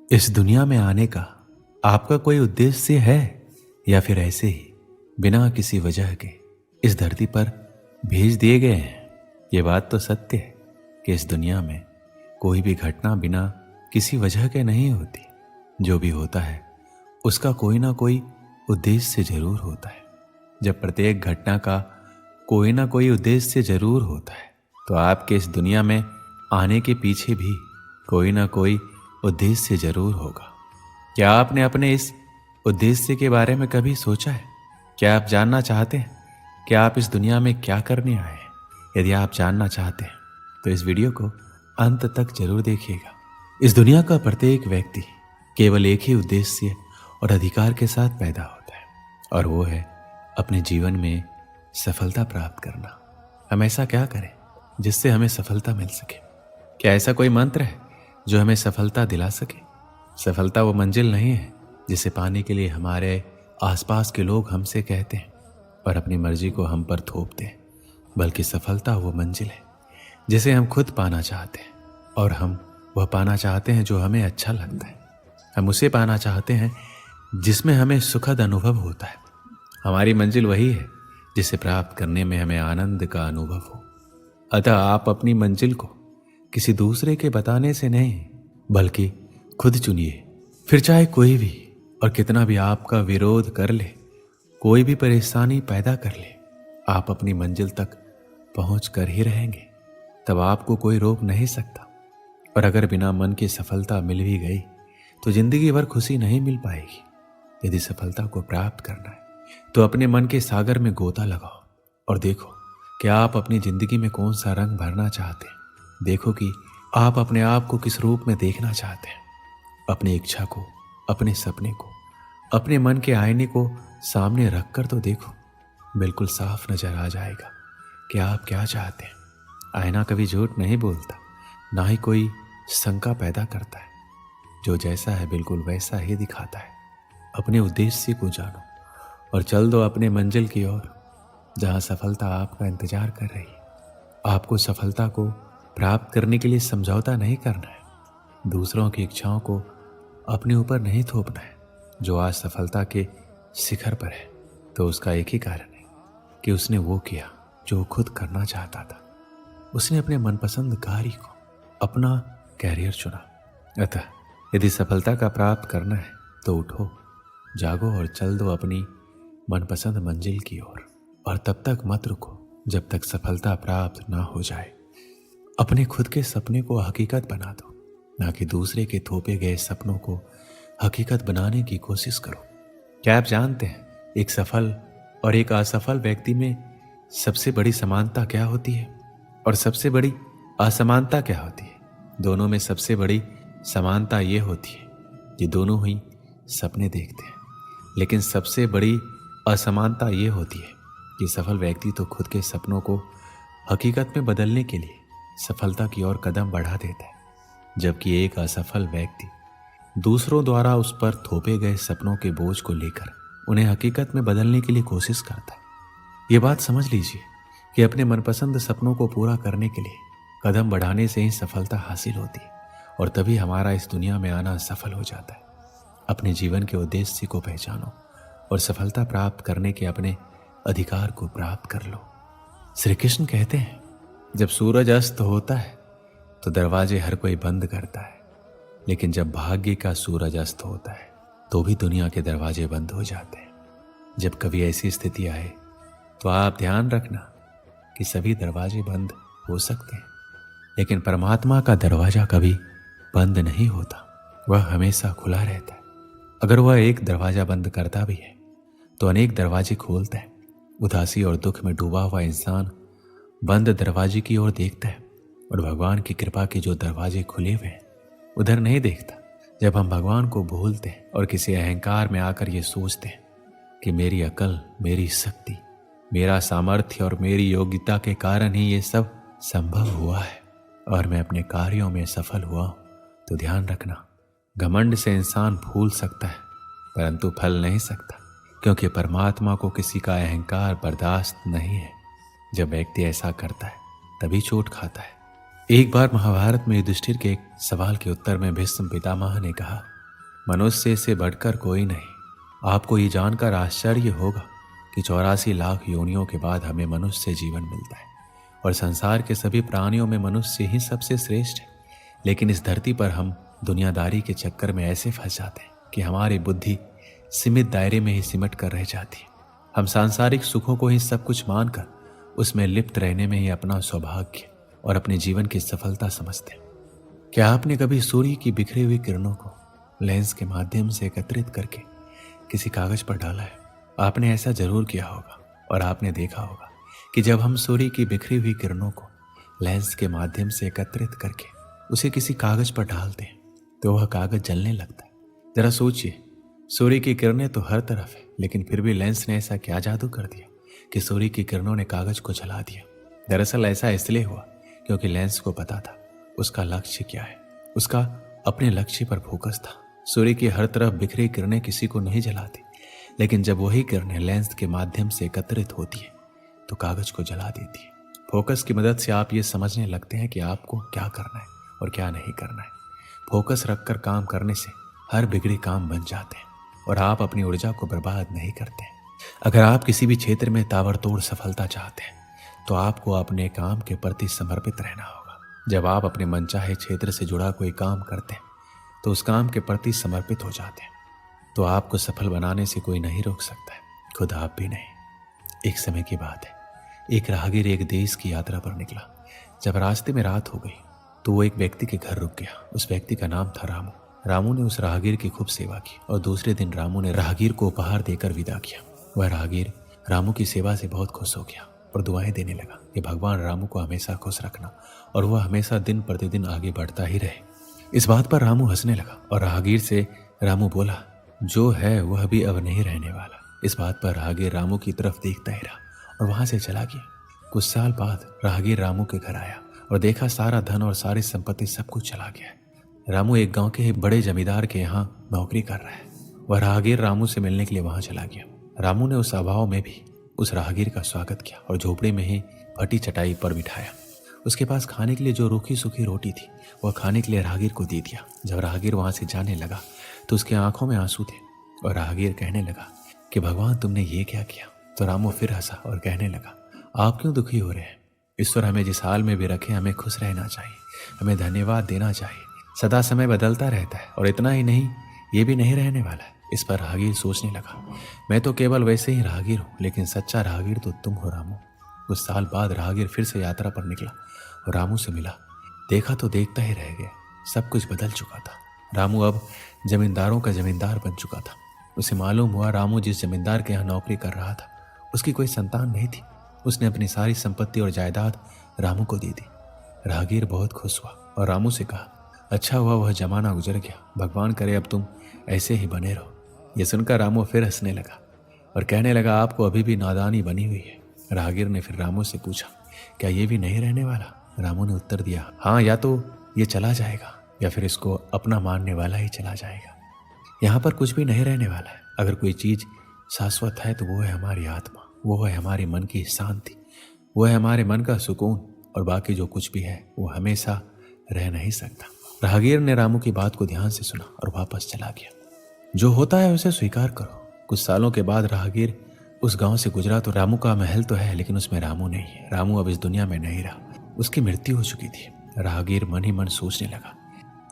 इस दुनिया में आने का आपका कोई उद्देश्य है या फिर ऐसे ही बिना किसी वजह के इस धरती पर भेज दिए गए हैं? ये बात तो सत्य है कि इस दुनिया में कोई भी घटना बिना किसी वजह के नहीं होती। जो भी होता है उसका कोई ना कोई उद्देश्य जरूर होता है। जब प्रत्येक घटना का कोई ना कोई उद्देश्य जरूर होता है तो आपके इस दुनिया में आने के पीछे भी कोई ना कोई उद्देश्य जरूर होगा। क्या आपने अपने इस उद्देश्य के बारे में कभी सोचा है? क्या आप जानना चाहते हैं कि आप इस दुनिया में क्या करने आए हैं? यदि आप जानना चाहते हैं तो इस वीडियो को अंत तक जरूर देखिएगा। इस दुनिया का प्रत्येक व्यक्ति केवल एक ही उद्देश्य और अधिकार के साथ पैदा होता है, और वो है अपने जीवन में सफलता प्राप्त करना। हम ऐसा क्या करें जिससे हमें सफलता मिल सके? क्या ऐसा कोई मंत्र है जो हमें सफलता दिला सके? सफलता वो मंजिल नहीं है जिसे पाने के लिए हमारे आसपास के लोग हमसे कहते हैं और अपनी मर्जी को हम पर थोपते हैं, बल्कि सफलता वो मंजिल है जिसे हम खुद पाना चाहते हैं, और हम वह पाना चाहते हैं जो हमें अच्छा लगता है। हम उसे पाना चाहते हैं जिसमें हमें सुखद अनुभव होता है। हमारी मंजिल वही है जिसे प्राप्त करने में हमें आनंद का अनुभव हो। अतः आप अपनी मंजिल को किसी दूसरे के बताने से नहीं बल्कि खुद चुनिए। फिर चाहे कोई भी और कितना भी आपका विरोध कर ले, कोई भी परेशानी पैदा कर ले, आप अपनी मंजिल तक पहुंच कर ही रहेंगे। तब आपको कोई रोक नहीं सकता। और अगर बिना मन की सफलता मिल भी गई तो जिंदगी भर खुशी नहीं मिल पाएगी। यदि सफलता को प्राप्त करना है तो अपने मन के सागर में गोता लगाओ और देखो कि आप अपनी जिंदगी में कौन सा रंग भरना चाहते हैं। देखो कि आप अपने आप को किस रूप में देखना चाहते हैं। अपनी इच्छा को, अपने सपने को, अपने मन के आईने को सामने रख कर तो देखो। बिल्कुल साफ नजर आ जाएगा कि आप क्या चाहते हैं। आईना कभी झूठ नहीं बोलता, ना ही कोई शंका पैदा करता है। जो जैसा है बिल्कुल वैसा ही दिखाता है। अपने उद्देश्य को जानो और चल दो अपने मंजिल की ओर, जहां सफलता आपका इंतजार कर रही है। आपको सफलता को प्राप्त करने के लिए समझौता नहीं करना है। दूसरों की इच्छाओं को अपने ऊपर नहीं थोपना है। जो आज सफलता के शिखर पर है तो उसका एक ही कारण है कि उसने वो किया जो खुद करना चाहता था। उसने अपने मनपसंद कार्य को अपना कैरियर चुना। अतः यदि सफलता का प्राप्त करना है तो उठो, जागो और चल दो अपनी मनपसंद मंजिल की ओर। और तब तक मत रुको जब तक सफलता प्राप्त ना हो जाए। अपने खुद के सपने को हकीकत बना दो, ना कि दूसरे के थोपे गए सपनों को हकीकत बनाने की कोशिश करो। क्या आप जानते हैं एक सफल और एक असफल व्यक्ति में सबसे बड़ी समानता क्या होती है और सबसे बड़ी असमानता क्या होती है? दोनों में सबसे बड़ी समानता ये होती है कि दोनों ही सपने देखते हैं, लेकिन सबसे बड़ी असमानता ये होती है कि सफल व्यक्ति तो खुद के सपनों को हकीकत में बदलने के लिए सफलता की ओर कदम बढ़ा देता है, जबकि एक असफल व्यक्ति दूसरों द्वारा उस पर थोपे गए सपनों के बोझ को लेकर उन्हें हकीकत में बदलने के लिए कोशिश करता है। ये बात समझ लीजिए कि अपने मनपसंद सपनों को पूरा करने के लिए कदम बढ़ाने से ही सफलता हासिल होती है, और तभी हमारा इस दुनिया में आना सफल हो जाता है। अपने जीवन के उद्देश्य को पहचानो और सफलता प्राप्त करने के अपने अधिकार को प्राप्त कर लो। श्री कृष्ण कहते हैं, जब सूरज अस्त होता है तो दरवाजे हर कोई बंद करता है, लेकिन जब भाग्य का सूरज अस्त होता है तो भी दुनिया के दरवाजे बंद हो जाते हैं। जब कभी ऐसी स्थिति आए तो आप ध्यान रखना कि सभी दरवाजे बंद हो सकते हैं, लेकिन परमात्मा का दरवाजा कभी बंद नहीं होता, वह हमेशा खुला रहता है। अगर वह एक दरवाजा बंद करता भी है तो अनेक दरवाजे खोलता है। उदासी और दुख में डूबा हुआ इंसान बंद दरवाजे की ओर देखता है और भगवान की कृपा के जो दरवाजे खुले हुए हैं उधर नहीं देखता। जब हम भगवान को भूलते हैं और किसी अहंकार में आकर ये सोचते हैं कि मेरी अकल, मेरी शक्ति, मेरा सामर्थ्य और मेरी योग्यता के कारण ही ये सब संभव हुआ है और मैं अपने कार्यों में सफल हुआ हूं, तो ध्यान रखना, घमंड से इंसान भूल सकता है परंतु फल नहीं सकता, क्योंकि परमात्मा को किसी का अहंकार बर्दाश्त नहीं है। जब व्यक्ति ऐसा करता है तभी चोट खाता है। एक बार महाभारत में युधिष्ठिर के एक सवाल के उत्तर में भीष्म पितामह ने कहा मनुष्य से बढ़कर कोई नहीं। आपको ये जानकर आश्चर्य होगा कि 84 लाख योनियों के बाद हमें मनुष्य से जीवन मिलता है और संसार के सभी प्राणियों में मनुष्य ही सबसे श्रेष्ठ है। लेकिन इस धरती पर हम दुनियादारी के चक्कर में ऐसे फंस जाते हैं कि हमारी बुद्धि सीमित दायरे में ही सिमट कर रह जाती है। हम सांसारिक सुखों को ही सब कुछ मानकर उसमें लिप्त रहने में ही अपना सौभाग्य और अपने जीवन की सफलता समझते हैं। क्या आपने कभी सूर्य की बिखरी हुई किरणों को लेंस के माध्यम से एकत्रित करके किसी कागज पर डाला है? आपने ऐसा जरूर किया होगा और आपने देखा होगा कि जब हम सूर्य की बिखरी हुई किरणों को लेंस के माध्यम से एकत्रित करके उसे किसी कागज पर डालते हैं तो वह कागज जलने लगता है। जरा सोचिए, सूर्य की किरणें तो हर तरफ है, लेकिन फिर भी लेंस ने ऐसा क्या जादू कर दिया कि सूर्य की किरणों ने कागज को जला दिया। दरअसल ऐसा इसलिए हुआ क्योंकि लेंस को पता था उसका लक्ष्य क्या है। उसका अपने लक्ष्य पर फोकस था। सूर्य की हर तरफ बिखरी किरणें किसी को नहीं जलाती, लेकिन जब वही किरणें लेंस के माध्यम से एकत्रित होती है तो कागज को जला देती है। फोकस की मदद से आप ये समझने लगते हैं कि आपको क्या करना है और क्या नहीं करना है। फोकस रखकर काम करने से हर बिगड़े काम बन जाते हैं और आप अपनी ऊर्जा को बर्बाद नहीं करते। अगर आप किसी भी क्षेत्र में ताबड़तोड़ सफलता चाहते हैं तो आपको अपने काम के प्रति समर्पित रहना होगा। जब आप अपने मनचाहे क्षेत्र से जुड़ा कोई काम करते हैं तो उस काम के प्रति समर्पित हो जाते हैं, तो आपको सफल बनाने से कोई नहीं रोक सकता है, खुद आप भी नहीं। एक समय की बात है, एक राहगीर एक देश की यात्रा पर निकला। जब रास्ते में रात हो गई तो वो एक व्यक्ति के घर रुक गया। उस व्यक्ति का नाम था रामू। रामू ने उस राहगीर की खूब सेवा की और दूसरे दिन रामू ने राहगीर को उपहार देकर विदा किया। वह राहगीर रामू की सेवा से बहुत खुश हो गया और दुआएं देने लगा कि भगवान रामू को हमेशा खुश रखना और वह हमेशा दिन प्रतिदिन आगे बढ़ता ही रहे। इस बात पर रामू हंसने लगा और राहगीर से रामू बोला, जो है वह भी अब नहीं रहने वाला। इस बात पर राहगीर रामू की तरफ देखता ही रहा और वहां से चला गया। कुछ साल बाद राहगीर रामू के घर आया और देखा सारा धन और सारी संपत्ति सब कुछ चला गया है। रामू एक गांव के बड़े जमींदार के यहाँ नौकरी कर रहा है। वह राहगीर रामू से मिलने के लिए वहां चला गया। रामू ने उस अभाव में भी उस राहगीर का स्वागत किया और झोपड़ी में ही फटी चटाई पर बिठाया। उसके पास खाने के लिए जो रूखी सूखी रोटी थी वह खाने के लिए राहगीर को दे दिया। जब राहगीर वहां से जाने लगा तो उसकी आंखों में आंसू थे और राहगीर कहने लगा कि भगवान तुमने ये क्या किया। तो रामू फिर हंसा और कहने लगा, आप क्यों दुखी हो रहे हैं? ईश्वर हमें जिस हाल में भी रखे हमें खुश रहना चाहिए, हमें धन्यवाद देना चाहिए। सदा समय बदलता रहता है और इतना ही नहीं, ये भी नहीं रहने वाला है। इस पर राहगीर सोचने लगा, मैं तो केवल वैसे ही राहगीर हूँ, लेकिन सच्चा राहगीर तो तुम हो रामू। कुछ साल बाद राहगीर फिर से यात्रा पर निकला और रामू से मिला। देखा तो देखता ही रह गया, सब कुछ बदल चुका था। रामू अब जमींदारों का जमींदार बन चुका था। उसे मालूम हुआ रामू जिस जमींदार के यहाँ नौकरी कर रहा था उसकी कोई संतान नहीं थी। उसने अपनी सारी संपत्ति और जायदाद रामू को दे दी। राहगीर बहुत खुश हुआ और रामू से कहा, अच्छा हुआ वह जमाना गुजर गया, भगवान करे अब तुम ऐसे ही बने रहो। यह सुनकर रामू फिर हंसने लगा और कहने लगा, आपको अभी भी नादानी बनी हुई है। राहगीर ने फिर रामू से पूछा, क्या ये भी नहीं रहने वाला? रामू ने उत्तर दिया, हाँ, या तो ये चला जाएगा या फिर इसको अपना मानने वाला ही चला जाएगा। यहाँ पर कुछ भी नहीं रहने वाला है। अगर कोई चीज शाश्वत है तो वो है हमारी आत्मा, वो है हमारे मन की शांति, वो है हमारे मन का सुकून, और बाकी जो कुछ भी है वो हमेशा रह नहीं सकता। राहगीर ने रामू की बात को ध्यान से सुना और वापस चला गया। जो होता है उसे स्वीकार करो। कुछ सालों के बाद राहगीर उस गांव से गुजरा तो रामू का महल तो है, लेकिन उसमें रामू नहीं है। रामू अब इस दुनिया में नहीं रहा, उसकी मृत्यु हो चुकी थी। राहगीर मन ही मन सोचने लगा,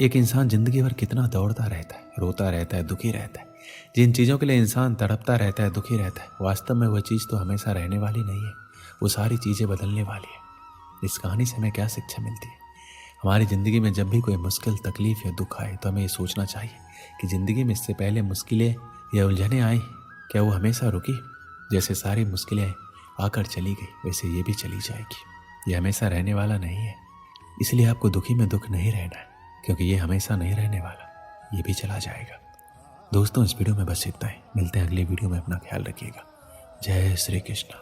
एक इंसान जिंदगी भर कितना दौड़ता रहता है, रोता रहता है, दुखी रहता है। जिन चीज़ों के लिए इंसान तड़पता रहता है, दुखी रहता है, वास्तव में वह चीज़ तो हमेशा रहने वाली नहीं है। वो सारी चीज़ें बदलने वाली है। इस कहानी से हमें क्या शिक्षा मिलती है? हमारी ज़िंदगी में जब भी कोई मुश्किल, तकलीफ या दुख आए तो हमें ये सोचना चाहिए कि ज़िंदगी में इससे पहले मुश्किलें या उलझनें आई, क्या वो हमेशा रुकी? जैसे सारी मुश्किलें आकर चली गई वैसे ये भी चली जाएगी। ये हमेशा रहने वाला नहीं है। इसलिए आपको दुखी में दुख नहीं रहना है, क्योंकि ये हमेशा नहीं रहने वाला, ये भी चला जाएगा। दोस्तों, इस वीडियो में बस इतना ही। मिलते हैं अगले वीडियो में। अपना ख्याल रखिएगा। जय श्री कृष्ण।